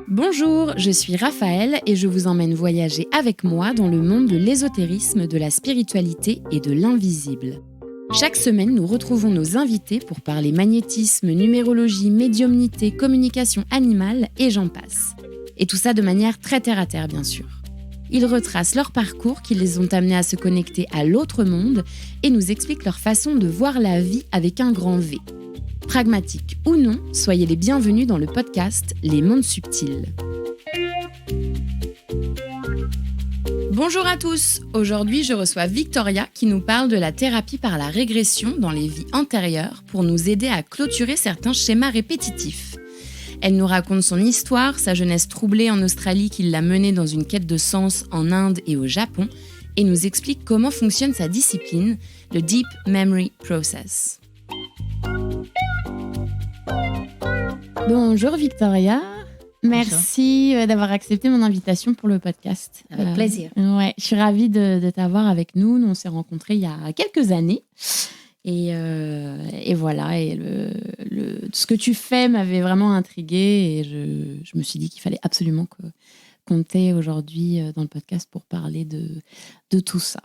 Bonjour, je suis Raphaël et je vous emmène voyager avec moi dans le monde de l'ésotérisme, de la spiritualité et de l'invisible. Chaque semaine, nous retrouvons nos invités pour parler magnétisme, numérologie, médiumnité, communication animale et j'en passe. Et tout ça de manière très terre-à-terre, bien sûr. Ils retracent leur parcours qui les ont amenés à se connecter à l'autre monde et nous expliquent leur façon de voir la vie avec un grand V. Pragmatique ou non, soyez les bienvenus dans le podcast Les Mondes Subtils. Bonjour à tous, aujourd'hui je reçois Victoria qui nous parle de la thérapie par la régression dans les vies antérieures pour nous aider à clôturer certains schémas répétitifs. Elle nous raconte son histoire, sa jeunesse troublée en Australie qui l'a menée dans une quête de sens en Inde et au Japon et nous explique comment fonctionne sa discipline, le Deep Memory Process. Bonjour Victoria, merci d'avoir accepté mon invitation pour le podcast. Avec plaisir. Ouais, je suis ravie de t'avoir avec nous. Nous, on s'est rencontrés il y a quelques années. Et voilà, et ce que tu fais m'avait vraiment intriguée et je me suis dit qu'il fallait absolument qu'on t'ait aujourd'hui dans le podcast pour parler de tout ça.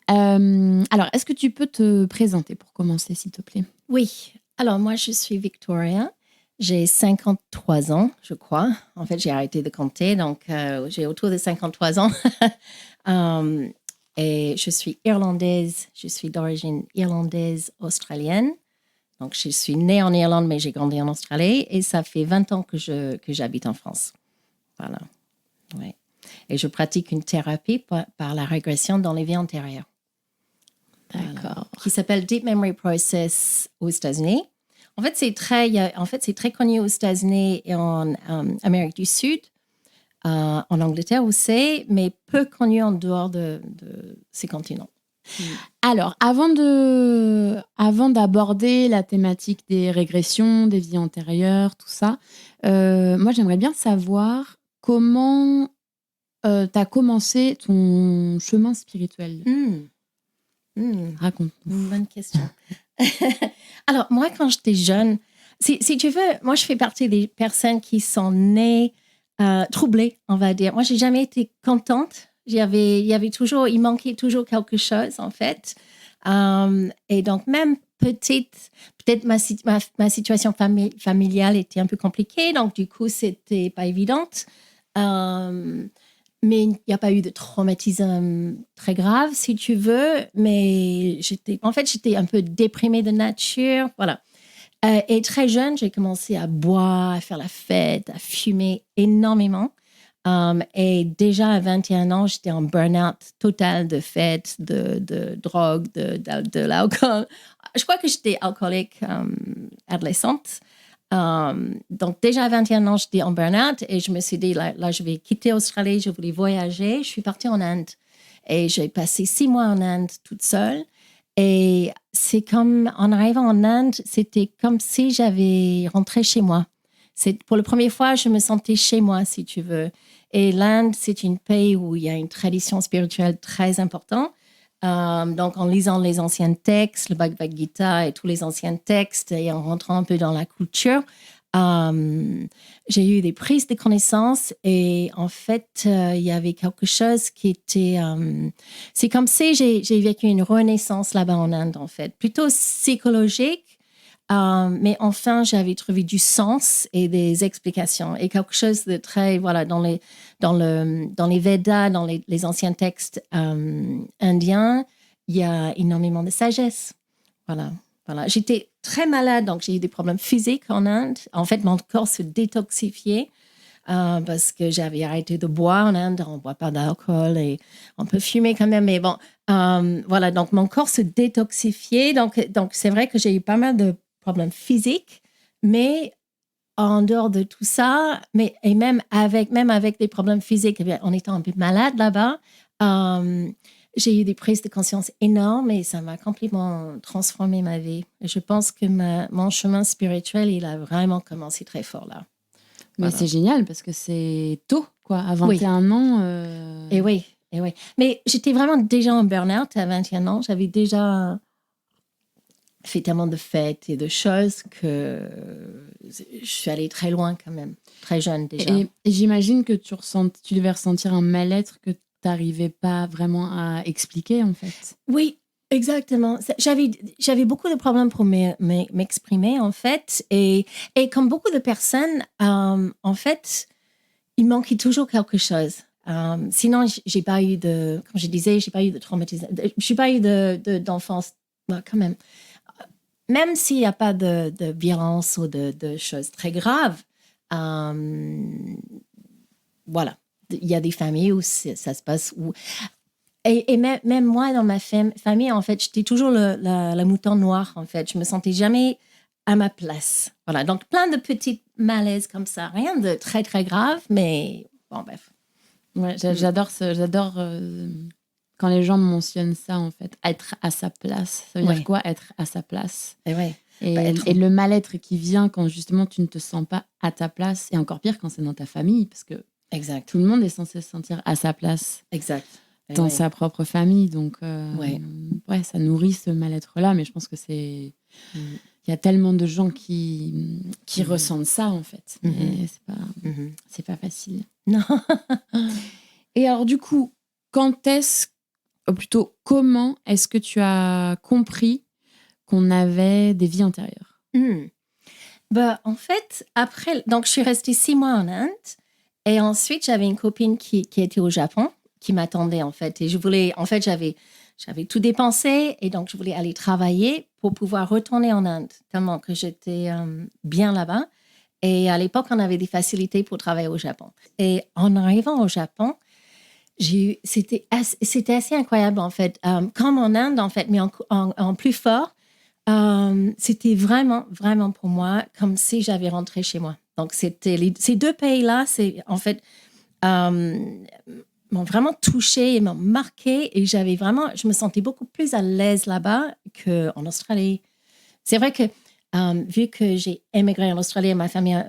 Alors, est-ce que tu peux te présenter pour commencer, s'il te plaît ? Oui, alors moi je suis Victoria, j'ai 53 ans, je crois. En fait, j'ai arrêté de compter, donc j'ai autour de 53 ans. Et je suis irlandaise, je suis d'origine irlandaise australienne. Donc, je suis née en Irlande, mais j'ai grandi en Australie. Et ça fait 20 ans que j'habite en France. Voilà. Ouais. Et je pratique une thérapie par la régression dans les vies antérieures. D'accord. Voilà. Qui s'appelle Deep Memory Process aux États-Unis. En fait, c'est très connu aux États-Unis et en Amérique du Sud. En Angleterre aussi, mais peu connu en dehors de ces continents. Alors, avant d'aborder la thématique des régressions, des vies antérieures, tout ça, moi, j'aimerais bien savoir comment tu as commencé ton chemin spirituel. Raconte-nous. Bonne question. Alors, moi, quand j'étais jeune, si tu veux, moi, je fais partie des personnes qui sont nées troublée, on va dire. Moi, j'ai jamais été contente. Il manquait toujours quelque chose, en fait. Et donc, même peut-être ma situation familiale était un peu compliquée, donc du coup, c'était pas évidente. Mais il n'y a pas eu de traumatisme très grave, si tu veux. Mais j'étais un peu déprimée de nature, voilà. Et très jeune, j'ai commencé à boire, à faire la fête, à fumer énormément. Et déjà à 21 ans, j'étais en burn-out total de fête, de drogue, de l'alcool. Je crois que j'étais alcoolique adolescente. Donc déjà à 21 ans, j'étais en burn-out et je me suis dit, là, je vais quitter l'Australie, je voulais voyager. Je suis partie en Inde et j'ai passé 6 mois en Inde toute seule. Et c'est comme, en arrivant en Inde, c'était comme si j'avais rentré chez moi. Pour la première fois, je me sentais chez moi, si tu veux. Et l'Inde, c'est un pays où il y a une tradition spirituelle très importante. Donc, en lisant les anciens textes, le Bhagavad Gita et tous les anciens textes, et en rentrant un peu dans la culture, j'ai eu des prises de connaissances et en fait, il y avait quelque chose qui était... c'est comme si j'ai vécu une renaissance là-bas en Inde, en fait. Plutôt psychologique, mais enfin, j'avais trouvé du sens et des explications. Et quelque chose de très... Voilà, dans les Védas, dans les anciens textes indiens, il y a énormément de sagesse. Voilà. J'étais très malade, donc j'ai eu des problèmes physiques en Inde. En fait, mon corps se détoxifiait parce que j'avais arrêté de boire en Inde. On ne boit pas d'alcool et on peut fumer quand même. Mais bon, voilà, donc mon corps se détoxifiait. Donc c'est vrai que j'ai eu pas mal de problèmes physiques, mais en dehors de tout ça, même avec des problèmes physiques, en étant un peu malade là-bas, j'ai eu des prises de conscience énormes et ça m'a complètement transformé ma vie. Et je pense que mon chemin spirituel, il a vraiment commencé très fort là. Mais c'est génial parce que c'est tôt, quoi. À 21 ans... Et oui. Mais j'étais vraiment déjà en burn-out à 21 ans. J'avais déjà fait tellement de fêtes et de choses que je suis allée très loin quand même, très jeune déjà. Et j'imagine que tu devais ressentir un mal-être que tu n'arrivais pas vraiment à expliquer, en fait. Oui, exactement. J'avais beaucoup de problèmes pour m'exprimer, en fait. Et comme beaucoup de personnes, en fait, il manquait toujours quelque chose. Sinon, j'ai pas eu de, comme je disais, j'ai pas eu de traumatisme. J'ai pas eu d'enfance, quand même. Même s'il n'y a pas de violence ou de choses très graves, voilà. Il y a des familles où ça se passe. Et même moi, dans ma famille, en fait, j'étais toujours la mouton noire, en fait. Je me sentais jamais à ma place. Voilà. Donc, plein de petits malaises comme ça. Rien de très, très grave, mais bon, bref. Ouais, j'adore quand les gens mentionnent ça, en fait. Être à sa place. Ça veut dire quoi, être à sa place? Et ouais. Et le mal-être qui vient quand justement tu ne te sens pas à ta place. Et encore pire quand c'est dans ta famille, parce que tout le monde est censé se sentir à sa place. Exact. Dans sa propre famille. Donc, ça nourrit ce mal-être-là. Mais je pense que c'est... Il y a tellement de gens qui ressentent ça, en fait. Mais c'est pas facile. Non. Et alors, du coup, comment est-ce que tu as compris qu'on avait des vies antérieures? En fait, après... Donc, je suis restée 6 mois en Inde. Et ensuite, j'avais une copine qui était au Japon, qui m'attendait, en fait. Et j'avais tout dépensé. Et donc, je voulais aller travailler pour pouvoir retourner en Inde, tellement que j'étais bien là-bas. Et à l'époque, on avait des facilités pour travailler au Japon. Et en arrivant au Japon, c'était assez incroyable, en fait. Comme en Inde, en fait, mais en plus fort, c'était vraiment, vraiment pour moi comme si j'avais rentré chez moi. Donc, ces 2 pays-là, en fait, m'ont vraiment touchée et m'ont marquée. Et je me sentais beaucoup plus à l'aise là-bas qu'en Australie. C'est vrai que, vu que j'ai émigré en Australie, ma famille,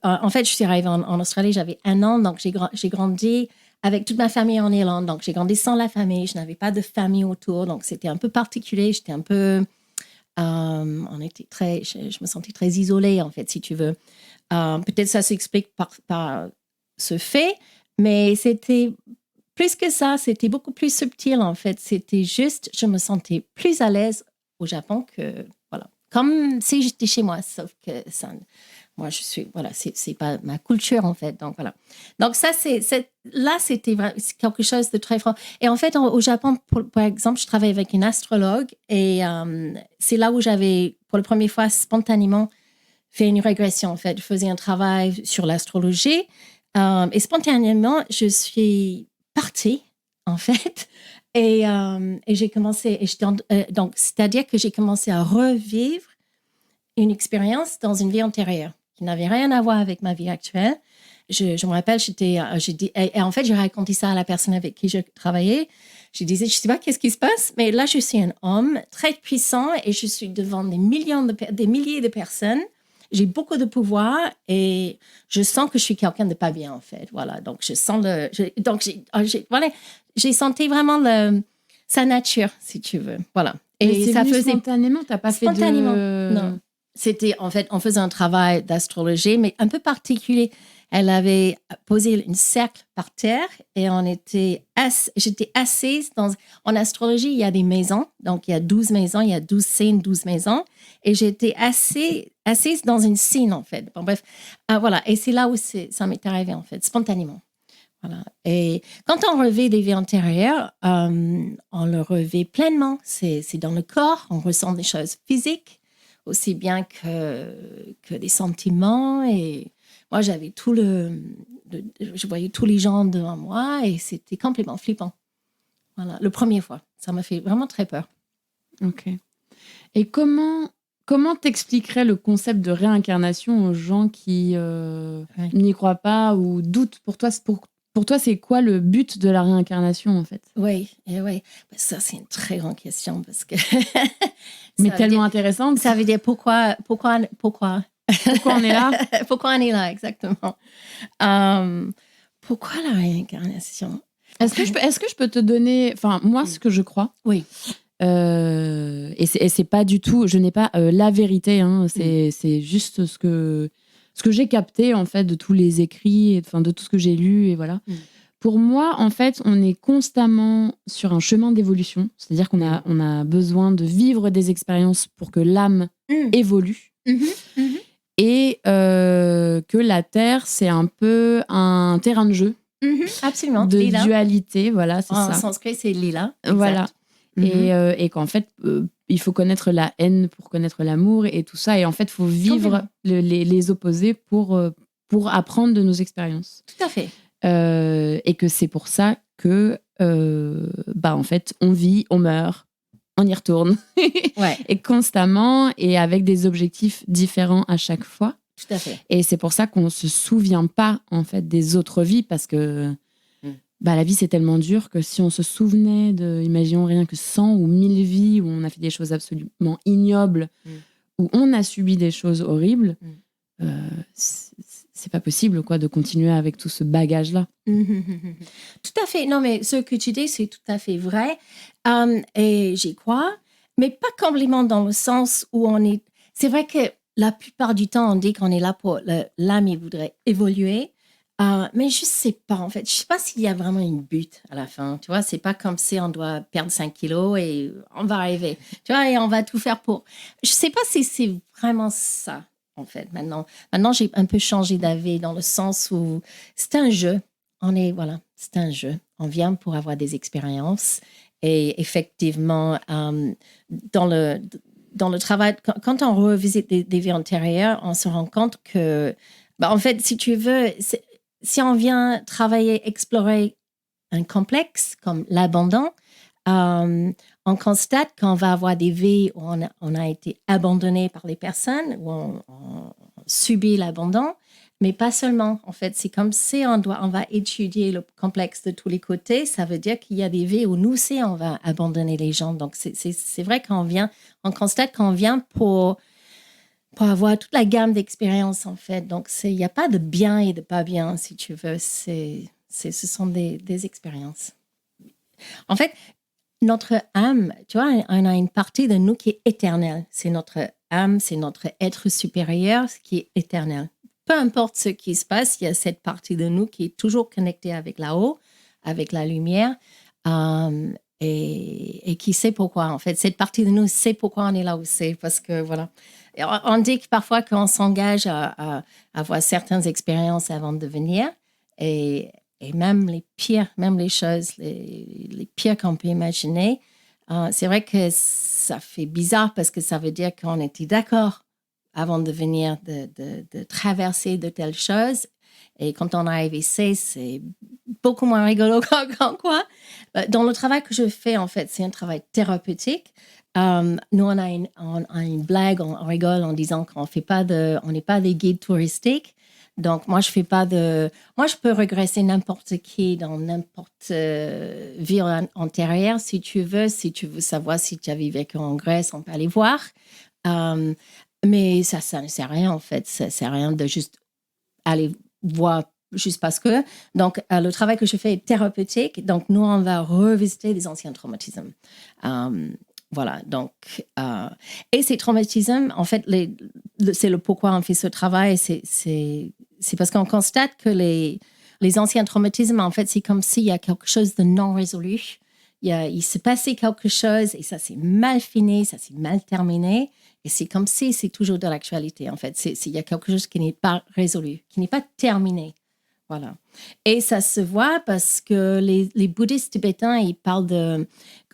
en fait, je suis arrivée en Australie, j'avais 1 an, donc j'ai grandi avec toute ma famille en Irlande. Donc, j'ai grandi sans la famille, je n'avais pas de famille autour, donc c'était un peu particulier, j'étais un peu... je me sentais très isolée, en fait, si tu veux. Peut-être ça s'explique par ce fait, mais c'était plus que ça, c'était beaucoup plus subtil, en fait. C'était juste, je me sentais plus à l'aise au Japon que, voilà, comme si j'étais chez moi, sauf que ça, moi, c'est pas ma culture, en fait. Donc, voilà. Donc, ça, là, c'était quelque chose de très fort. Et en fait, au Japon, par exemple, je travaille avec une astrologue et c'est là où j'avais, pour la première fois, spontanément fait une régression, en fait. Je faisais un travail sur l'astrologie et spontanément, je suis partie, en fait. Et j'ai commencé, donc, c'est-à-dire que j'ai commencé à revivre une expérience dans une vie antérieure qui n'avait rien à voir avec ma vie actuelle. Je me rappelle, et en fait, j'ai raconté ça à la personne avec qui je travaillais. Je disais, je ne sais pas qu'est-ce qui se passe, mais là, je suis un homme très puissant et je suis devant des milliers de personnes. J'ai beaucoup de pouvoir et je sens que je suis quelqu'un de pas bien, en fait. Voilà, donc je sens j'ai senti vraiment sa nature, si tu veux. Voilà. Et ça faisait spontanément, tu n'as pas fait de... Non. C'était, en fait, on faisait un travail d'astrologie, mais un peu particulier. Elle avait posé un cercle par terre et j'étais assise en astrologie, il y a des maisons. Donc, il y a 12 maisons, il y a 12 signes, 12 maisons. Et j'étais assise dans une signe, en fait. Bon, bref, voilà. Et c'est là où ça m'est arrivé, en fait, spontanément. Voilà. Et quand on revit des vies antérieures, on le revit pleinement. C'est dans le corps, on ressent des choses physiques, aussi bien que des sentiments. Et moi, j'avais je voyais tous les gens devant moi et c'était complètement flippant. Voilà, la première fois. Ça m'a fait vraiment très peur. Ok. Et comment t'expliquerais le concept de réincarnation aux gens qui n'y croient pas ou doutent? Pour toi, c'est quoi le but de la réincarnation, en fait? Oui. Ça, c'est une très grande question parce que... Mais tellement intéressante. Ça veut dire pourquoi on est là? Pourquoi on est là, exactement. Pourquoi la réincarnation? Est-ce que je peux te donner... Enfin, moi, ce que je crois, oui, Et c'est pas du tout, je n'ai pas la vérité, hein, c'est juste ce que j'ai capté en fait de tous les écrits, enfin de tout ce que j'ai lu, et voilà. Pour moi, en fait, on est constamment sur un chemin d'évolution, c'est-à-dire qu'on a besoin de vivre des expériences pour que l'âme évolue. Et que la Terre, c'est un peu un terrain de jeu. Absolument. De lila. Dualité, voilà, c'est ça. En sanskrit, c'est lila. Voilà. Et qu'en fait, il faut connaître la haine pour connaître l'amour et tout ça. Et en fait, il faut vivre les opposés pour apprendre de nos expériences. Tout à fait. Et que c'est pour ça que, en fait, on vit, on meurt, on y retourne. Et constamment, et avec des objectifs différents à chaque fois. Tout à fait. Et c'est pour ça qu'on ne se souvient pas, en fait, des autres vies, parce que la vie, c'est tellement dur que si on se souvenait imaginons rien que 100 ou 1000 vies où on a fait des choses absolument ignobles, où on a subi des choses horribles, c'est pas possible, quoi, de continuer avec tout ce bagage-là. Tout à fait. Non, mais ce que tu dis, c'est tout à fait vrai. Et j'y crois, mais pas complètement dans le sens où on est... C'est vrai que la plupart du temps, on dit qu'on est là pour... L'âme, il voudrait évoluer. Mais je sais pas, en fait. Je sais pas s'il y a vraiment une but à la fin. Tu vois, c'est pas comme si on doit perdre 5 kilos et on va arriver. Tu vois, et on va tout faire pour... Je sais pas si c'est vraiment ça, en fait. Maintenant, j'ai un peu changé d'avis dans le sens où c'est un jeu. C'est un jeu. On vient pour avoir des expériences. Et effectivement, dans le travail, quand on revisite des vies antérieures, on se rend compte que, en fait, si tu veux, si on vient travailler, explorer un complexe comme l'abandon, on constate qu'on va avoir des vies où on a été abandonné par les personnes, où on subit l'abandon, mais pas seulement. En fait, c'est comme si on va étudier le complexe de tous les côtés. Ça veut dire qu'il y a des vies où nous aussi, on va abandonner les gens. Donc, c'est vrai on constate qu'on vient pour avoir toute la gamme d'expériences, en fait. Donc, il n'y a pas de bien et de pas bien, si tu veux. Ce sont des expériences. En fait, notre âme, tu vois, on a une partie de nous qui est éternelle. C'est notre âme, c'est notre être supérieur qui est éternel. Peu importe ce qui se passe, il y a cette partie de nous qui est toujours connectée avec là-haut, avec la lumière, et qui sait pourquoi. En fait, cette partie de nous sait pourquoi on est là où c'est, parce que voilà. On dit que parfois qu'on s'engage à avoir certaines expériences avant de venir, et même les pires, même les choses les pires qu'on peut imaginer, c'est vrai que ça fait bizarre parce que ça veut dire qu'on était d'accord avant de venir de traverser de telles choses. Et quand on arrive ici, c'est beaucoup moins rigolo qu'en quoi. Dans le travail que je fais, en fait, c'est un travail thérapeutique. Nous, on a une blague, on rigole en disant qu'on n'est pas des guides touristiques. Donc, moi, je peux regresser n'importe qui dans n'importe vie antérieure, si tu veux savoir si tu avais vécu en Grèce, on peut aller voir. Mais ça ne sert à rien, en fait. Ça ne sert à rien de juste aller voir juste parce que. Donc, le travail que je fais est thérapeutique. Donc, nous, on va revisiter des anciens traumatismes. Voilà, donc, et ces traumatismes, en fait, c'est le pourquoi on fait ce travail, c'est parce qu'on constate que les anciens traumatismes, en fait, c'est comme s'il y a quelque chose de non résolu. Il s'est passé quelque chose et ça s'est mal fini, ça s'est mal terminé. Et c'est comme si c'est toujours de l'actualité, en fait. Il y a quelque chose qui n'est pas résolu, qui n'est pas terminé. Voilà. Et ça se voit parce que les bouddhistes tibétains, ils parlent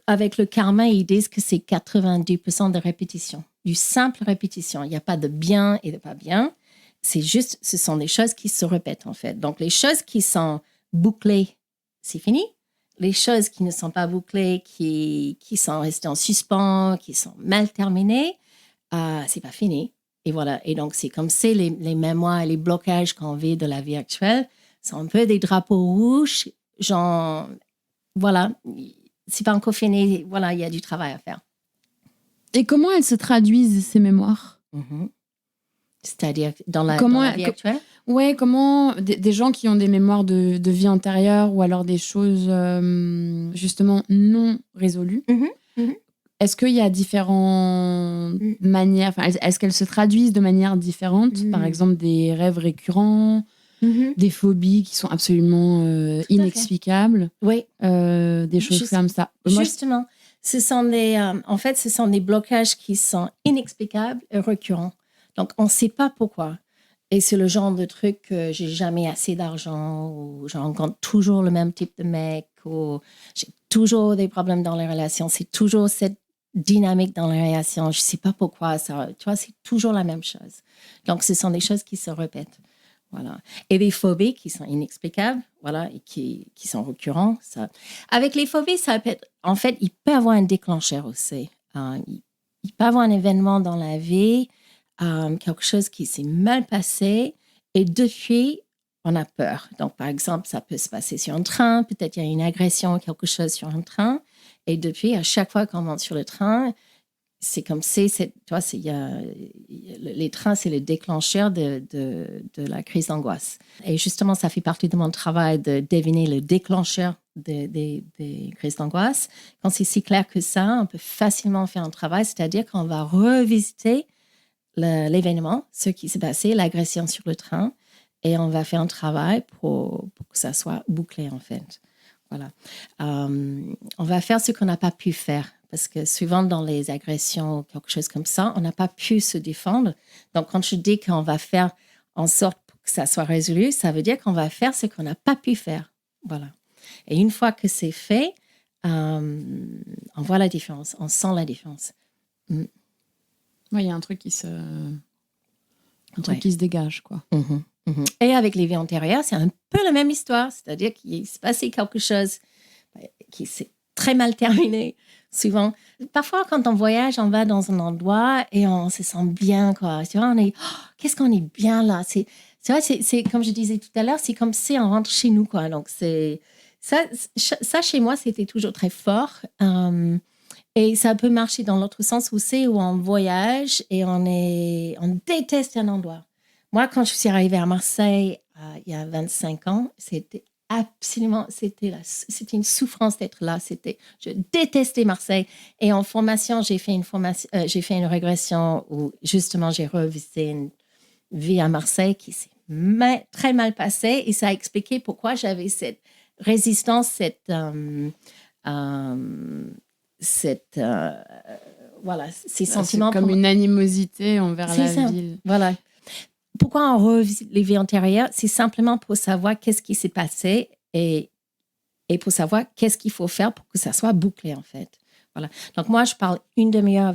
avec le karma, ils disent que c'est 90% de répétition, du simple répétition. Il n'y a pas de bien et de pas bien. Ce sont des choses qui se répètent, en fait. Donc, les choses qui sont bouclées, c'est fini. Les choses qui ne sont pas bouclées, qui sont restées en suspens, qui sont mal terminées, c'est pas fini. Et voilà. Et donc, c'est comme si les mémoires et les blocages qu'on vit de la vie actuelle sont un peu des drapeaux rouges. Genre, voilà, c'est pas encore fini. Voilà, il y a du travail à faire. Et comment elles se traduisent, ces mémoires? C'est-à-dire dans la vie actuelle? Ouais, comment des gens qui ont des mémoires de vie antérieure ou alors des choses justement non résolues, Est-ce qu'il y a différentes manières, enfin, est-ce qu'elles se traduisent de manière différente? Par exemple, des rêves récurrents, des phobies qui sont absolument inexplicables, Oui. des choses comme ça. Justement, ce sont des blocages qui sont inexplicables et récurrents. Donc, on ne sait pas pourquoi. Et c'est le genre de truc que j'ai jamais assez d'argent, ou je rencontre toujours le même type de mec, ou j'ai toujours des problèmes dans les relations. C'est toujours cette dynamique dans les relations. Je ne sais pas pourquoi. Ça, tu vois, c'est toujours la même chose. Donc, ce sont des choses qui se répètent. Voilà. Et des phobies qui sont inexplicables, voilà, et qui sont récurrents. Ça. Avec les phobies, ça peut être, en fait, il peut y avoir un déclencheur aussi. Il peut y avoir un événement dans la vie, quelque chose qui s'est mal passé, et depuis, on a peur. Donc, par exemple, ça peut se passer sur un train, peut-être il y a une agression ou quelque chose sur un train, et depuis, à chaque fois qu'on monte sur le train, c'est comme si, tu vois, les trains, c'est le déclencheur de la crise d'angoisse. Et justement, ça fait partie de mon travail de deviner le déclencheur des crises d'angoisse. Quand c'est si clair que ça, on peut facilement faire un travail, c'est-à-dire qu'on va revisiter l'événement, ce qui s'est passé, l'agression sur le train, et on va faire un travail pour que ça soit bouclé, en fait. Voilà. On va faire ce qu'on n'a pas pu faire. Parce que souvent, dans les agressions ou quelque chose comme ça, on n'a pas pu se défendre. Donc, quand je dis qu'on va faire en sorte que ça soit résolu, ça veut dire qu'on va faire ce qu'on n'a pas pu faire. Voilà. Et une fois que c'est fait, on voit la différence, on sent la différence. Oui, il y a un truc qui se dégage, quoi. Et avec les vies antérieures, c'est un peu la même histoire. C'est-à-dire qu'il s'est passé quelque chose qui s'est très mal terminé. Souvent, parfois, quand on voyage, on va dans un endroit et on se sent bien, quoi. Tu vois, on est, qu'est-ce qu'on est bien là. C'est comme je disais tout à l'heure, c'est comme si on rentre chez nous, quoi. Donc, ça chez moi, c'était toujours très fort. Et ça peut marcher dans l'autre sens aussi, où on voyage et on déteste un endroit. Moi, quand je suis arrivée à Marseille, il y a 25 ans, c'était une souffrance d'être là. Je détestais Marseille. Et en formation, j'ai fait une régression où justement j'ai revisité une vie à Marseille qui s'est très mal passée, et ça a expliqué pourquoi j'avais cette résistance, ces sentiments. C'est comme une animosité envers la ville. Voilà. Pourquoi on revisite les vies antérieures? C'est simplement pour savoir qu'est-ce qui s'est passé et pour savoir qu'est-ce qu'il faut faire pour que ça soit bouclé, en fait. Voilà. Donc, moi, je parle une demi-heure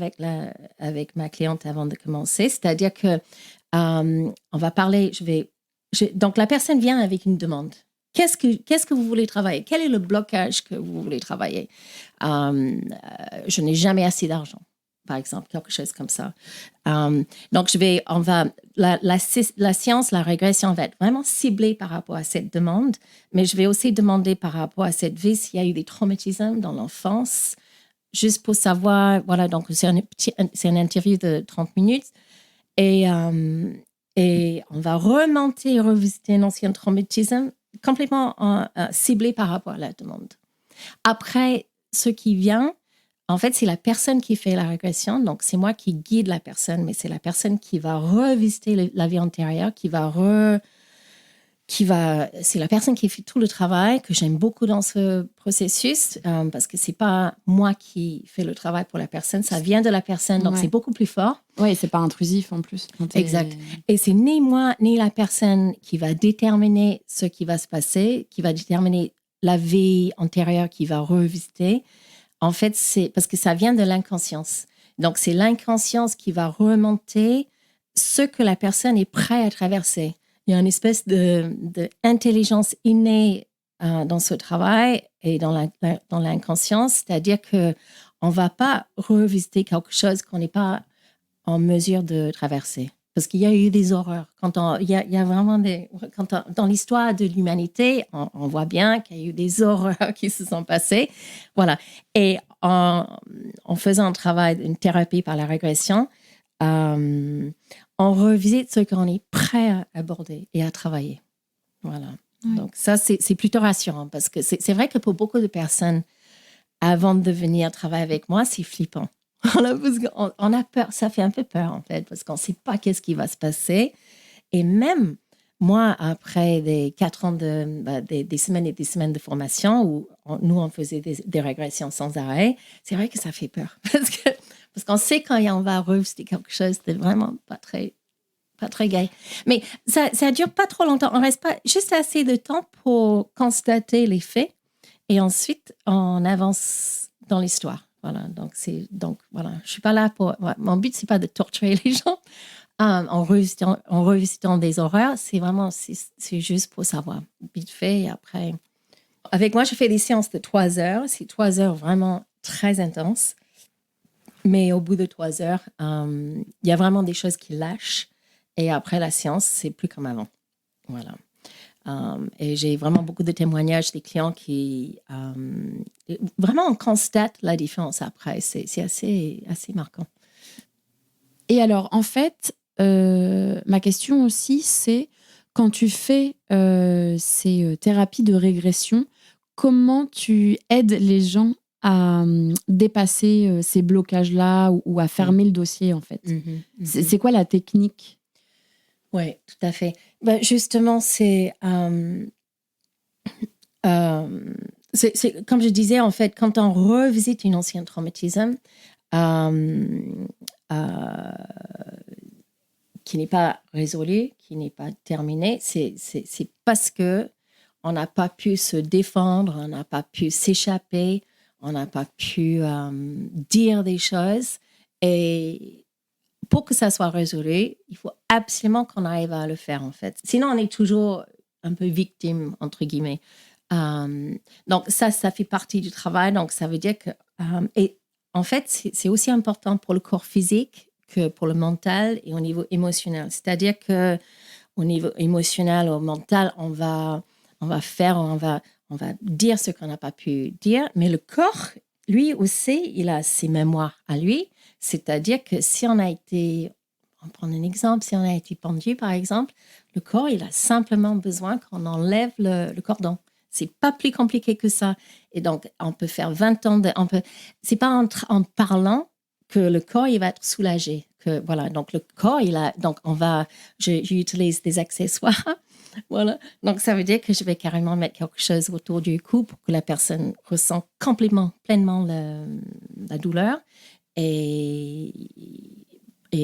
avec ma cliente avant de commencer. C'est-à-dire que on va parler, donc, la personne vient avec une demande. Qu'est-ce que vous voulez travailler? Quel est le blocage que vous voulez travailler? Je n'ai jamais assez d'argent, par exemple, quelque chose comme ça. Donc, la science, la régression va être vraiment ciblée par rapport à cette demande, mais je vais aussi demander par rapport à cette vie s'il y a eu des traumatismes dans l'enfance, juste pour savoir, voilà, donc c'est une interview de 30 minutes, et on va remonter et revisiter un ancien traumatisme complètement ciblé par rapport à la demande. Après, ce qui vient, en fait, c'est la personne qui fait la régression. Donc, c'est moi qui guide la personne, mais c'est la personne qui va revisiter la vie antérieure, c'est la personne qui fait tout le travail, que j'aime beaucoup dans ce processus, parce que c'est pas moi qui fais le travail pour la personne, ça vient de la personne, donc c'est beaucoup plus fort. Oui, c'est pas intrusif en plus. Exact. Et c'est ni moi, ni la personne qui va déterminer ce qui va se passer, qui va déterminer la vie antérieure qui va revisiter. En fait, c'est parce que ça vient de l'inconscience. Donc, c'est l'inconscience qui va remonter ce que la personne est prête à traverser. Il y a une espèce d'intelligence innée dans ce travail et dans l'inconscience, c'est-à-dire qu'on ne va pas revisiter quelque chose qu'on n'est pas en mesure de traverser. Parce qu'il y a eu des horreurs. Il y a vraiment dans l'histoire de l'humanité, on voit bien qu'il y a eu des horreurs qui se sont passées. Voilà. Et en faisant un travail, une thérapie par la régression, on revisite ce qu'on est prêt à aborder et à travailler. Voilà. Oui. Donc ça, c'est plutôt rassurant, parce que c'est vrai que pour beaucoup de personnes, avant de venir travailler avec moi, c'est flippant. Voilà, parce qu'on a peur, ça fait un peu peur en fait, parce qu'on ne sait pas qu'est-ce qui va se passer. Et même moi, après des 4 ans des semaines et des semaines de formation où on faisait des régressions sans arrêt, c'est vrai que ça fait peur. Parce qu'on sait quand on va revisiter quelque chose de vraiment pas très gai. Mais ça ne dure pas trop longtemps. On ne reste pas juste assez de temps pour constater les faits et ensuite on avance dans l'histoire. Voilà, donc voilà, je suis pas là pour. Voilà, mon but c'est pas de torturer les gens en revisitant des horreurs. C'est vraiment c'est juste pour savoir vite fait. Et après, avec moi, je fais des séances de 3 heures. C'est 3 heures vraiment très intenses. Mais au bout de 3 heures, il y a vraiment des choses qui lâchent. Et après la séance, c'est plus comme avant. Voilà. Et j'ai vraiment beaucoup de témoignages des clients qui vraiment on constate la différence après. C'est assez marquant. Et alors, en fait, ma question aussi, c'est quand tu fais ces thérapies de régression, comment tu aides les gens à dépasser ces blocages-là ou à fermer le dossier, en fait? C'est quoi la technique? Oui, tout à fait. Ben, justement, c'est comme je disais, en fait, quand on revisite une ancienne traumatisme qui n'est pas résolu, qui n'est pas terminé, c'est parce que on n'a pas pu se défendre, on n'a pas pu s'échapper, on n'a pas pu dire des choses. Et pour que ça soit résolu, il faut absolument qu'on arrive à le faire, en fait. Sinon, on est toujours un peu victime, entre guillemets. Donc, ça fait partie du travail. Donc, ça veut dire que... et en fait, c'est aussi important pour le corps physique que pour le mental et au niveau émotionnel. C'est-à-dire qu'au niveau émotionnel ou mental, on va dire ce qu'on n'a pas pu dire. Mais le corps, lui aussi, il a ses mémoires à lui. C'est-à-dire que si on a été, on prend un exemple, si on a été pendu, par exemple, le corps, il a simplement besoin qu'on enlève le cordon. C'est pas plus compliqué que ça. Et donc, on peut faire 20 ans c'est pas en parlant que le corps, il va être soulagé. Que, voilà. Donc, le corps, j'utilise des accessoires. Voilà. Donc, ça veut dire que je vais carrément mettre quelque chose autour du cou pour que la personne ressent pleinement la douleur. Et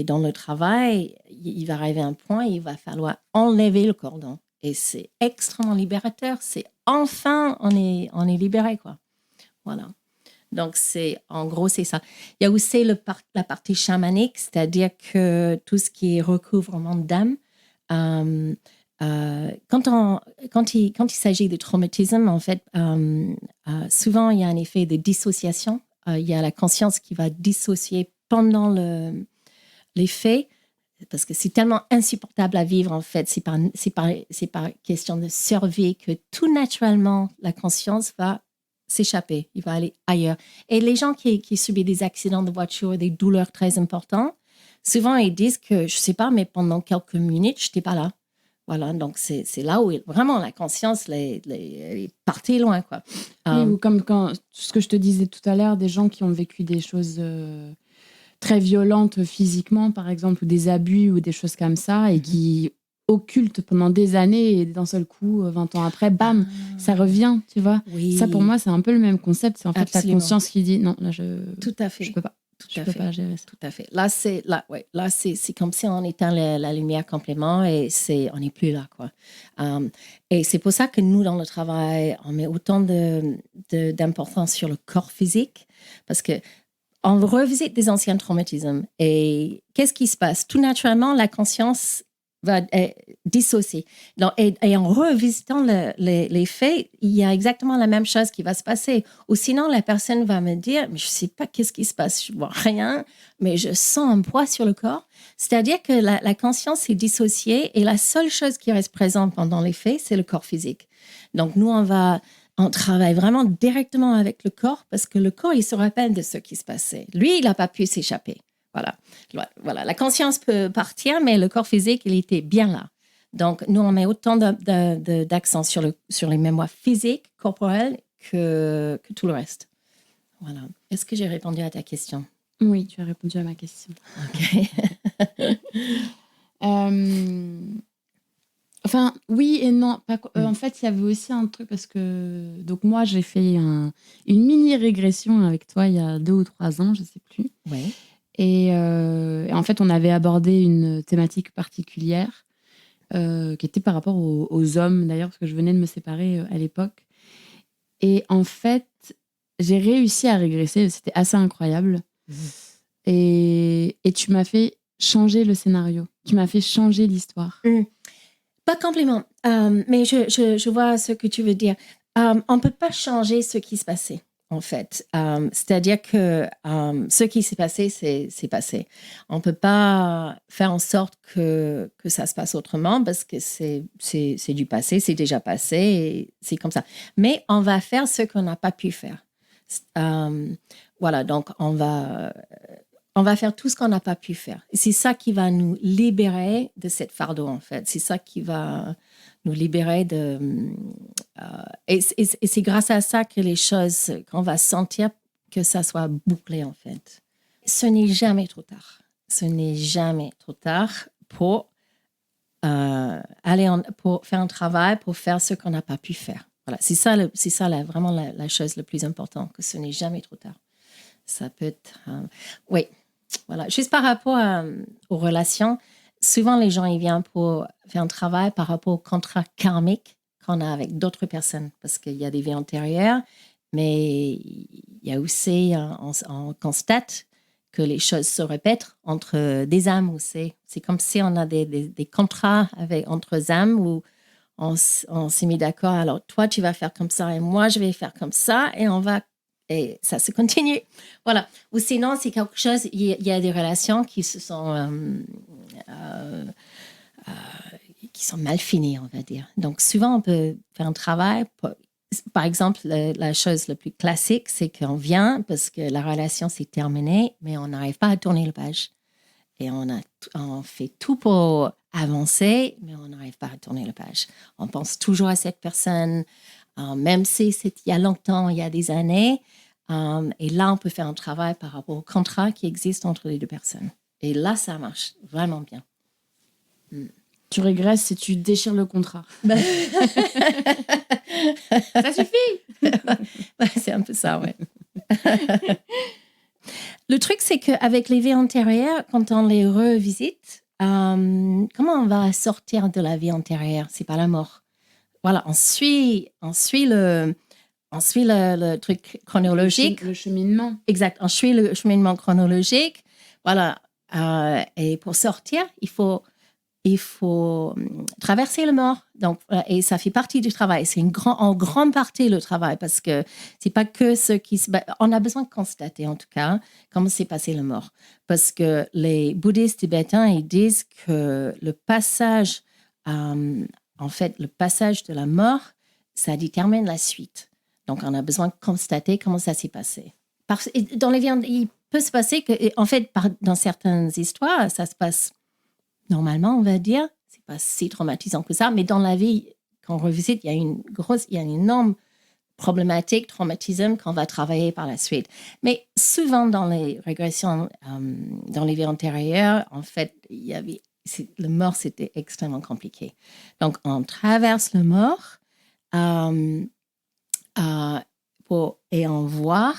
dans le travail, il va arriver un point, il va falloir enlever le cordon. Et c'est extrêmement libérateur. C'est enfin, on est libéré, quoi. Voilà. Donc, en gros, c'est ça. Il y a aussi la partie chamanique, c'est-à-dire que tout ce qui est recouvrement d'âme, quand il s'agit de traumatisme, en fait, souvent, il y a un effet de dissociation. Il y a la conscience qui va dissocier pendant les faits, parce que c'est tellement insupportable à vivre, en fait. C'est par question de survie que tout naturellement, la conscience va s'échapper. Il va aller ailleurs. Et les gens qui subissent des accidents de voiture, des douleurs très importantes, souvent, ils disent que, je ne sais pas, mais pendant quelques minutes, je n'étais pas là. Voilà, donc c'est là où vraiment la conscience est partie loin, quoi. Oui, ou comme ce que je te disais tout à l'heure, des gens qui ont vécu des choses très violentes physiquement, par exemple, ou des abus ou des choses comme ça, et qui occultent pendant des années, et d'un seul coup, 20 ans après, bam, ça revient, tu vois. Oui. Ça, pour moi, c'est un peu le même concept. C'est en fait Absolument. ta conscience qui dit, non, là, Tout à fait. Je peux pas. Je peux pas gérer ça. Tout à fait. Là, c'est comme si on éteint la lumière complètement et on n'est plus là, quoi. Et c'est pour ça que nous, dans le travail, on met autant d'importance sur le corps physique, parce que on revisite des anciens traumatismes. Et qu'est-ce qui se passe? Tout naturellement, la conscience va dissocier. Donc, et en revisitant les faits, il y a exactement la même chose qui va se passer. Ou sinon, la personne va me dire, mais je ne sais pas qu'est-ce qui se passe, je ne vois rien, mais je sens un poids sur le corps. C'est-à-dire que la conscience est dissociée et la seule chose qui reste présente pendant les faits, c'est le corps physique. Donc, nous, on travaille vraiment directement avec le corps parce que le corps, il se rappelle de ce qui se passait. Lui, il n'a pas pu s'échapper. Voilà. La conscience peut partir, mais le corps physique, il était bien là. Donc, nous, on met autant d'accent sur les mémoires physiques, corporelles, que tout le reste. Voilà. Est-ce que j'ai répondu à ta question? Oui, tu as répondu à ma question. OK. Enfin, oui et non. En fait, il y avait aussi un truc parce que... Donc moi, j'ai fait une mini-régression avec toi il y a 2 ou 3 ans, je ne sais plus. Oui. Et en fait, on avait abordé une thématique particulière qui était par rapport aux hommes, d'ailleurs, parce que je venais de me séparer à l'époque. Et en fait, j'ai réussi à régresser. C'était assez incroyable. Et tu m'as fait changer le scénario. Tu m'as fait changer l'histoire. Pas complètement, mais je vois ce que tu veux dire. On ne peut pas changer ce qui se passait, en fait. C'est-à-dire que ce qui s'est passé, c'est passé. On ne peut pas faire en sorte que ça se passe autrement parce que c'est du passé, c'est déjà passé et c'est comme ça. Mais on va faire ce qu'on n'a pas pu faire. Voilà, donc on va faire tout ce qu'on n'a pas pu faire. Et c'est ça qui va nous libérer de cette fardeau, en fait. C'est ça qui va nous libérer de... et c'est grâce à ça que les choses, qu'on va sentir que ça soit bouclé, en fait. Ce n'est jamais trop tard. Ce n'est jamais trop tard pour pour faire un travail, pour faire ce qu'on n'a pas pu faire. Voilà, c'est ça vraiment la chose la plus importante, que ce n'est jamais trop tard. Ça peut être... oui. Voilà. Juste par rapport aux relations, souvent les gens ils viennent pour faire un travail par rapport au contrat karmique qu'on a avec d'autres personnes, parce qu'il y a des vies antérieures, mais il y a aussi, on constate que les choses se répètent entre des âmes aussi. C'est comme si on a des contrats entre âmes où on s'est mis d'accord, alors toi tu vas faire comme ça et moi je vais faire comme ça et ça se continue. Voilà. Ou sinon, c'est quelque chose, il y a des relations qui sont mal finies, on va dire. Donc, souvent, on peut faire un travail. Par exemple, la chose la plus classique, c'est qu'on vient parce que la relation s'est terminée, mais on n'arrive pas à tourner la page. Et on fait tout pour avancer, mais on n'arrive pas à tourner la page. On pense toujours à cette personne, même si c'est il y a longtemps, il y a des années. Et là, on peut faire un travail par rapport au contrat qui existe entre les deux personnes. Et là, ça marche vraiment bien. Tu régresses si tu déchires le contrat. Ça suffit. C'est un peu ça, ouais. Le truc, c'est qu'avec les vies antérieures, quand on les revisite, comment on va sortir de la vie antérieure? C'est pas la mort. Voilà, on suit le truc chronologique. Le cheminement. Exact, on suit le cheminement chronologique. Voilà, et pour sortir, il faut traverser le mort. Donc, et ça fait partie du travail. C'est en grande partie le travail parce que c'est pas que ce qui on a besoin de constater, en tout cas, comment s'est passé le mort. Parce que les bouddhistes tibétains, ils disent que le passage de la mort, ça détermine la suite. Donc, on a besoin de constater comment ça s'est passé. Dans les vies, il peut se passer que, en fait, dans certaines histoires, ça se passe normalement, on va dire, c'est pas si traumatisant que ça, mais dans la vie, quand on revisite, il y a une énorme problématique, traumatisme qu'on va travailler par la suite. Mais souvent, dans les régressions, dans les vies antérieures, en fait, le mort, c'était extrêmement compliqué. Donc, on traverse le mort et on voit,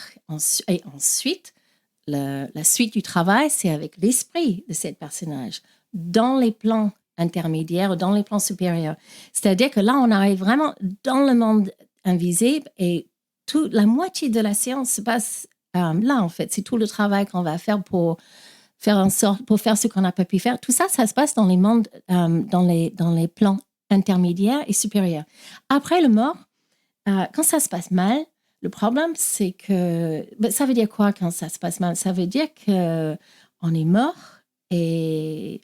et ensuite, la suite du travail, c'est avec l'esprit de ce personnage dans les plans intermédiaires, dans les plans supérieurs. C'est-à-dire que là, on arrive vraiment dans le monde invisible et la moitié de la séance se passe là, en fait. C'est tout le travail qu'on va faire pour faire ce qu'on n'a pas pu faire. Tout ça, ça se passe dans les mondes, dans les plans intermédiaires et supérieurs. Après le mort, quand ça se passe mal, le problème, c'est que... ça veut dire quoi quand ça se passe mal? Ça veut dire qu'on est mort et...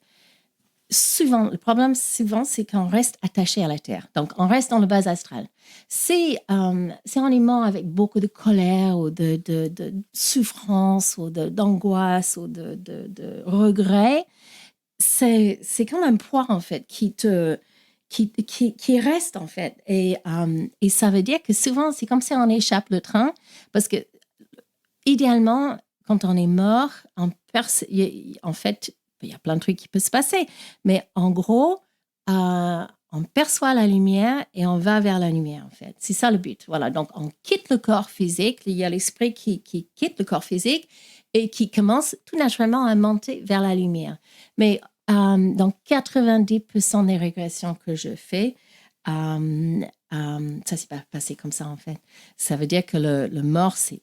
le problème, c'est qu'on reste attaché à la Terre. Donc, on reste dans le bas astral. Si on est mort avec beaucoup de colère ou de souffrance ou d'angoisse ou de regret, c'est comme un poids, en fait, qui reste, en fait. Et ça veut dire que souvent, c'est comme si on échappe le train parce que, idéalement, quand on est mort, en fait, il y a plein de trucs qui peuvent se passer. Mais en gros, on perçoit la lumière et on va vers la lumière, en fait. C'est ça le but. Voilà. Donc, on quitte le corps physique. Il y a l'esprit qui quitte le corps physique et qui commence tout naturellement à monter vers la lumière. Mais dans 90% des régressions que je fais, ça ne s'est pas passé comme ça, en fait. Ça veut dire que le mort s'est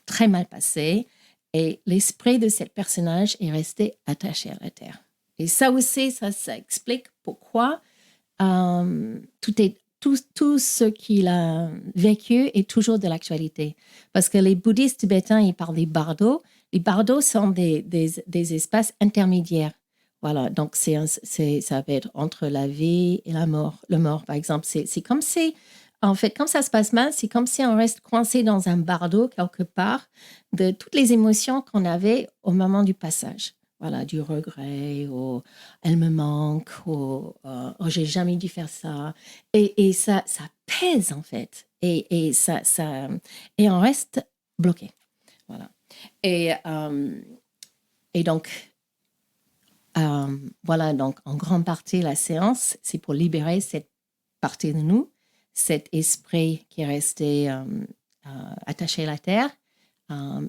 très mal passé et l'esprit de ce personnage est resté attaché à la Terre. Et ça aussi, ça explique pourquoi tout ce qu'il a vécu est toujours de l'actualité. Parce que les bouddhistes tibétains, ils parlent des bardos. Les bardos sont des espaces intermédiaires. Voilà, donc ça va être entre la vie et la mort. Le mort, par exemple, c'est comme si, en fait, quand ça se passe mal, c'est comme si on reste coincé dans un bardeau quelque part de toutes les émotions qu'on avait au moment du passage. Voilà, du regret, ou elle me manque, ou j'ai jamais dû faire ça. Et ça pèse, en fait. Et on reste bloqué. Voilà. Et donc, voilà, donc en grande partie, la séance, c'est pour libérer cette partie de nous, cet esprit qui est resté attaché à la terre.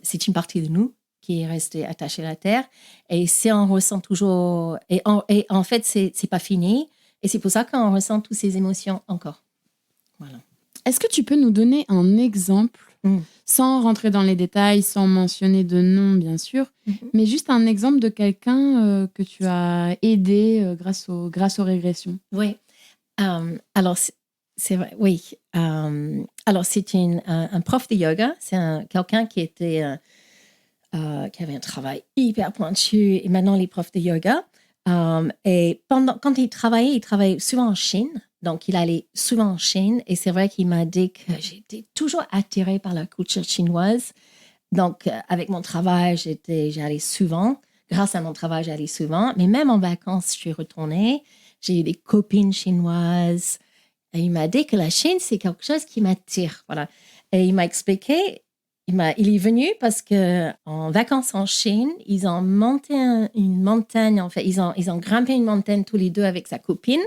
C'est une partie de nous qui est restée attachée à la terre. Et si on ressent toujours... Et en fait, c'est pas fini. Et c'est pour ça qu'on ressent toutes ces émotions encore. Voilà. Est-ce que tu peux nous donner un exemple, sans rentrer dans les détails, sans mentionner de nom, bien sûr, mais juste un exemple de quelqu'un que tu as aidé grâce aux régressions? Oui. Alors, c'est vrai, oui. Alors, c'est un prof de yoga. C'est quelqu'un qui était... qui avait un travail hyper pointu. Et maintenant, les profs de yoga. Et quand il travaillait souvent en Chine. Donc, il allait souvent en Chine. Et c'est vrai qu'il m'a dit que j'étais toujours attirée par la culture chinoise. Donc, avec mon travail, j'allais souvent. Grâce à mon travail, j'allais souvent. Mais même en vacances, je suis retournée. J'ai eu des copines chinoises. Et il m'a dit que la Chine, c'est quelque chose qui m'attire. Voilà. Et il m'a expliqué... Il est venu parce qu'en vacances en Chine, ils ont monté une montagne. En fait, ils ont grimpé une montagne tous les deux avec sa copine.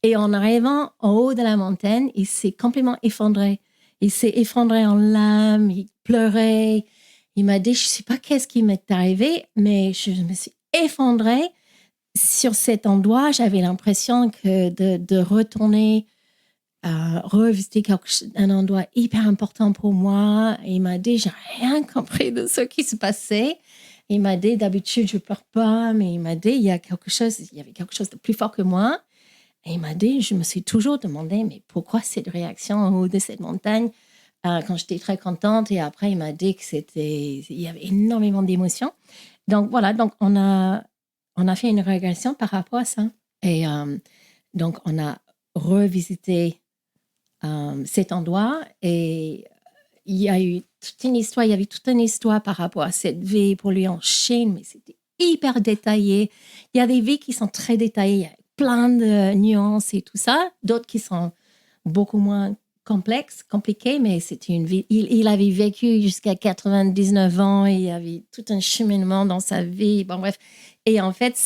Et en arrivant en haut de la montagne, il s'est complètement effondré. Il s'est effondré en larmes, il pleurait. Il m'a dit, je ne sais pas qu'est-ce qui m'est arrivé, mais je me suis effondrée. Sur cet endroit, j'avais l'impression que de retourner revisiter un endroit hyper important pour moi. Et il m'a dit, j'ai rien compris de ce qui se passait. Il m'a dit, d'habitude, je pleure pas, mais il m'a dit, il y avait quelque chose de plus fort que moi. Et il m'a dit, je me suis toujours demandé, mais pourquoi cette réaction en haut de cette montagne quand j'étais très contente. Et après, il m'a dit il y avait énormément d'émotions. Donc, voilà, donc on a fait une régression par rapport à ça. Et donc, on a revisité cet endroit et il y avait toute une histoire par rapport à cette vie pour lui en Chine, mais c'était hyper détaillé. Il y a des vies qui sont très détaillées, il y a plein de nuances et tout ça, d'autres qui sont beaucoup moins compliquées, mais c'était une vie. Il avait vécu jusqu'à 99 ans et il y avait tout un cheminement dans sa vie. Bon, bref. Et en fait,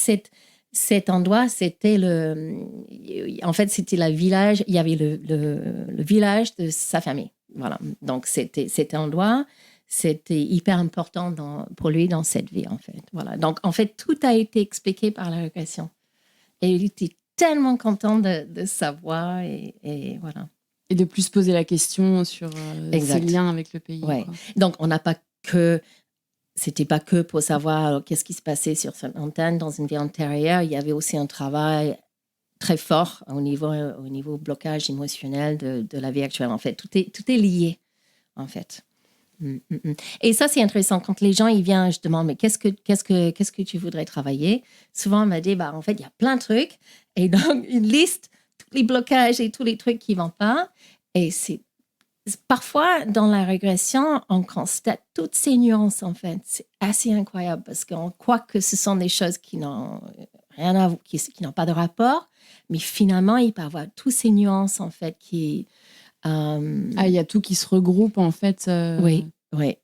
cet endroit, c'était c'était le village. Il y avait le village de sa famille. Voilà. Donc, cet endroit, c'était hyper important pour lui dans cette vie, en fait. Voilà. Donc, en fait, tout a été expliqué par la régression. Et il était tellement content de savoir et voilà. Et de plus poser la question sur ses liens avec le pays. Ouais. Quoi. Donc, c'était pas que pour savoir qu'est-ce qui se passait sur cette montagne dans une vie antérieure. Il y avait aussi un travail très fort au niveau blocage émotionnel de la vie actuelle. En fait, tout est lié, en fait. Et ça, c'est intéressant. Quand les gens ils viennent, je demande, mais qu'est-ce que tu voudrais travailler? Souvent, on m'a dit, en fait, il y a plein de trucs. Et donc, une liste, tous les blocages et tous les trucs qui ne vont pas. Et parfois, dans la régression, on constate toutes ces nuances, en fait. C'est assez incroyable parce qu'on croit que ce sont des choses qui n'ont rien à voir, qui n'ont pas de rapport. Mais finalement, il peut y avoir toutes ces nuances, en fait, qui... il y a tout qui se regroupe, en fait. Oui, Oui.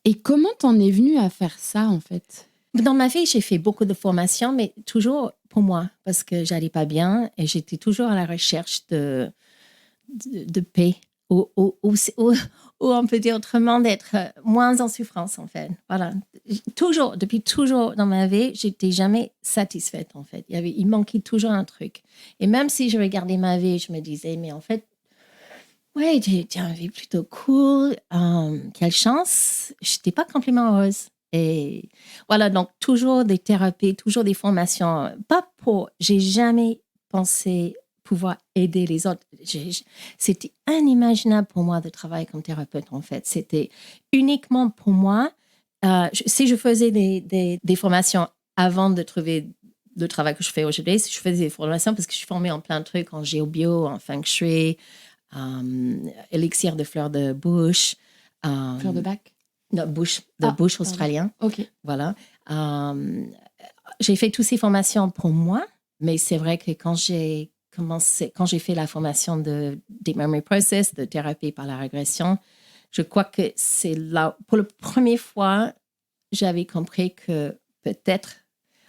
Et comment t'en es venue à faire ça, en fait? Dans ma vie, j'ai fait beaucoup de formations, mais toujours pour moi, parce que j'allais pas bien et j'étais toujours à la recherche de paix, ou on peut dire autrement, d'être moins en souffrance, en fait. Voilà. Depuis toujours dans ma vie, j'étais jamais satisfaite, en fait. Il manquait toujours un truc. Et même si je regardais ma vie, je me disais, mais en fait, ouais, j'ai une vie plutôt cool. Quelle chance. Je n'étais pas complètement heureuse. Et voilà, donc toujours des thérapies, toujours des formations. J'ai jamais pensé pouvoir aider les autres. C'était inimaginable pour moi de travailler comme thérapeute, en fait. C'était uniquement pour moi. Si je faisais des formations avant de trouver le travail que je fais aujourd'hui, si je faisais des formations, parce que je suis formée en plein de trucs, en géobio, en feng shui, élixir de fleurs de bouche. Fleurs de bac? Non, bouche australien. OK. Voilà. J'ai fait toutes ces formations pour moi, mais c'est vrai que quand j'ai fait la formation de Deep Memory Process, de thérapie par la régression, je crois que c'est là, pour la première fois, j'avais compris que peut-être.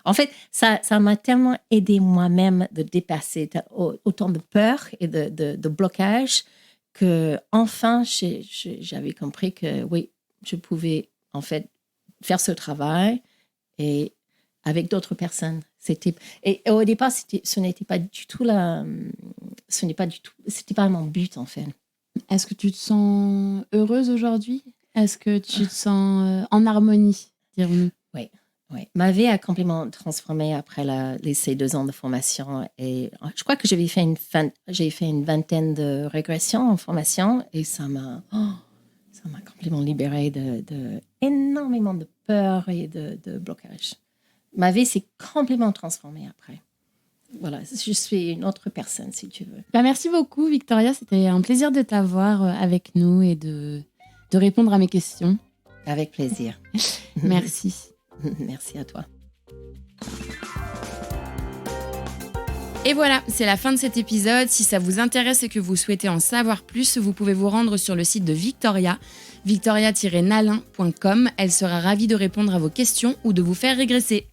En fait, ça m'a tellement aidé moi-même de dépasser autant de peur et de blocage que enfin j'avais compris que oui, je pouvais en fait faire ce travail et avec d'autres personnes. Et au départ, c'était pas mon but en fait. Est-ce que tu te sens heureuse aujourd'hui? Est-ce que tu te sens en harmonie, dirons-nous? Oui. Ma vie a complètement transformé après ces 2 ans de formation. Et je crois que j'ai fait une vingtaine de régressions en formation et ça m'a complètement libérée de énormément de peur et de blocage. Ma vie s'est complètement transformée après. Voilà, je suis une autre personne, si tu veux. Merci beaucoup, Victoria. C'était un plaisir de t'avoir avec nous et de répondre à mes questions. Avec plaisir. Merci. Merci à toi. Et voilà, c'est la fin de cet épisode. Si ça vous intéresse et que vous souhaitez en savoir plus, vous pouvez vous rendre sur le site de Victoria, victoria-nalin.com. Elle sera ravie de répondre à vos questions ou de vous faire régresser.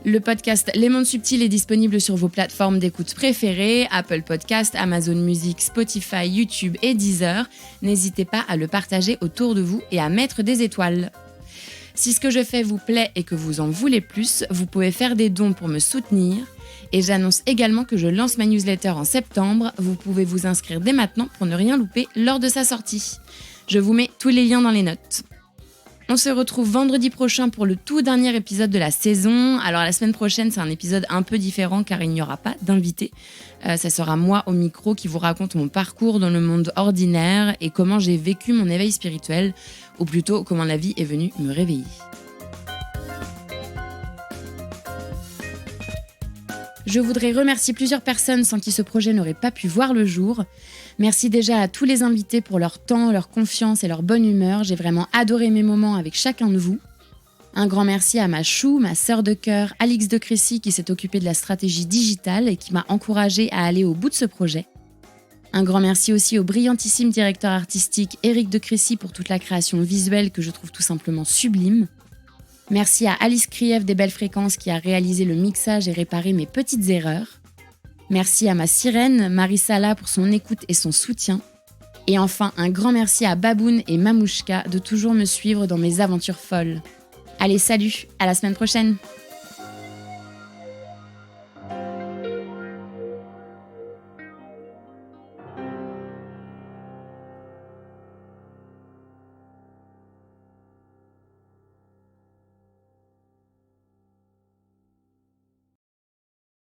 Le podcast Les Mondes Subtils est disponible sur vos plateformes d'écoute préférées, Apple Podcast, Amazon Music, Spotify, YouTube et Deezer. N'hésitez pas à le partager autour de vous et à mettre des étoiles. Si ce que je fais vous plaît et que vous en voulez plus, vous pouvez faire des dons pour me soutenir. Et j'annonce également que je lance ma newsletter en septembre. Vous pouvez vous inscrire dès maintenant pour ne rien louper lors de sa sortie. Je vous mets tous les liens dans les notes. On se retrouve vendredi prochain pour le tout dernier épisode de la saison. Alors la semaine prochaine, c'est un épisode un peu différent car il n'y aura pas d'invité. Ça sera moi au micro qui vous raconte mon parcours dans le monde ordinaire et comment j'ai vécu mon éveil spirituel, ou plutôt comment la vie est venue me réveiller. Je voudrais remercier plusieurs personnes sans qui ce projet n'aurait pas pu voir le jour. Merci déjà à tous les invités pour leur temps, leur confiance et leur bonne humeur. J'ai vraiment adoré mes moments avec chacun de vous. Un grand merci à ma chou, ma sœur de cœur, Alix de Crécy, qui s'est occupée de la stratégie digitale et qui m'a encouragée à aller au bout de ce projet. Un grand merci aussi au brillantissime directeur artistique Éric de Crécy pour toute la création visuelle que je trouve tout simplement sublime. Merci à Alice Krief des Belles Fréquences qui a réalisé le mixage et réparé mes petites erreurs. Merci à ma sirène, Marie Sala, pour son écoute et son soutien. Et enfin, un grand merci à Baboun et Mamouchka de toujours me suivre dans mes aventures folles. Allez, salut, à la semaine prochaine!